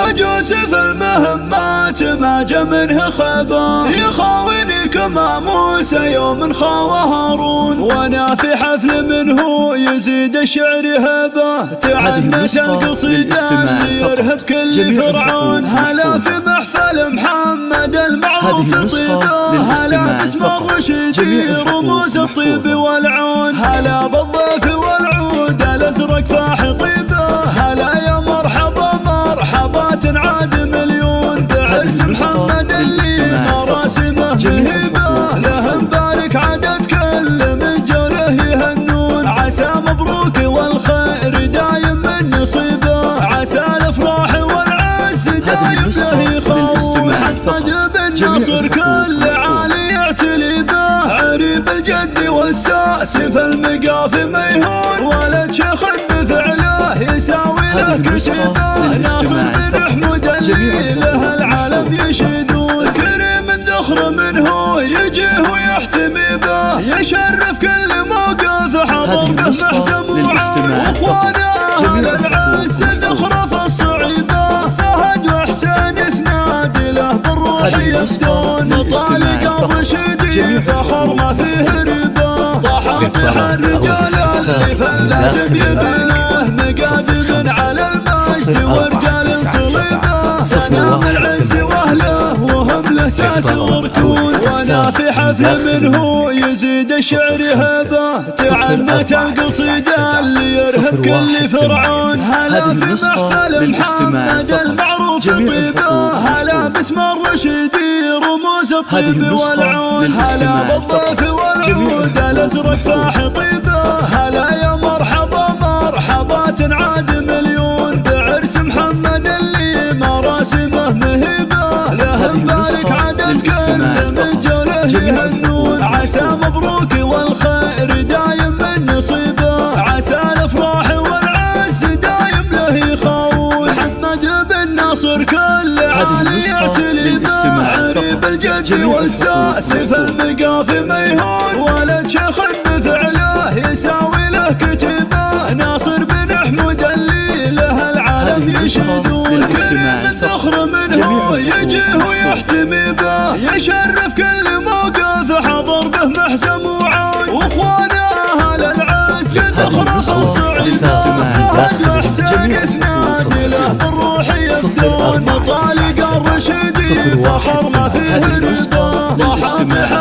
مجوس في المهمات ما جا منه خبا، يخاوني كما موسى يوم خاوى هارون، وانا في حفل منه يزيد الشعر هبه، تعنت القصيدة اللي يرهب كل فرعون. هلا في محفل محمد المعروف طيبه، هلا باسم الرشيد رموز الطيب والعون، هلا بالضيف والعود الازرق فاح طيبه، هلا يا مرحبا مرحبا تنعاد مليون، بعرس محمد اللي مراسمه مهيبه، له مبارك عدد كل من جاره يهنون، عسى مبروك والخير دايم من نصيبه، عسى الافراح والعز دايم له يخون. محمد بن ناصر كل عالي يعتلي به، عريب الجد والساس في المقاف ميهون، ولد شيخ بفعله يساوي له كتبه، ناصر بن حمود اللي له العالم يشهدون، كريم ذخر منه يجيه ويحتمي به، يشرف كل موقف حضر به محزم وعون، واخوانه اهل العز ذخره في الصعيبه، فهد وحسين يسناد له بالروح يفدون، طالق الرشيدي فخر ما فيه ربا، طاح الرجال اللي فلازم يبله، مقادم على المجد ورجال صليبه، سلام العز واهله وهم الاساس وركون، وانا في حفل منه يزيد الشعر هبه، تعنت القصيده اللي يرهب كل فرعون، هلا في محفل محمد المعروف طيبه، هلا باسم الرشيدي رموز الطيب والعون، هلا بالضيف والعود الازرق فاح طيبه، هلا يا مرحبا مرحبا تنعاد مليون، بعرس محمد اللي مراسمه مهيبه، له مبارك عدد كل من جاره يهنون، عسى مبروك والخير دايم من نصيبه، عسى الافراح والعز دايم له يخون. محمد بن ناصر كل عالي يعتلي به، عريب الجد والساس في المقاف ميهون، ولد شيخ بفعله يساوي له كتبه، ناصر بن حمود اللي له العالم يشهدون، كريم ذخر منه يجيه ويحتمي به، يشرف كل موقف حضر به محزم وعون، واخوانه اهل العز ذخره في الصعيبه، فهد وحسين يسناد له بالروح يفدون، طالق الرشيدي فخر ما فيه ربا، طاح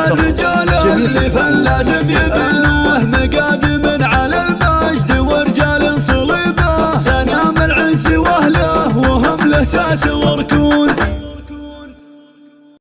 الرجال اللي فلازم يبله، مقادم على المجد ورجال صليبه، سلام العز واهله وهم الاساس وركون.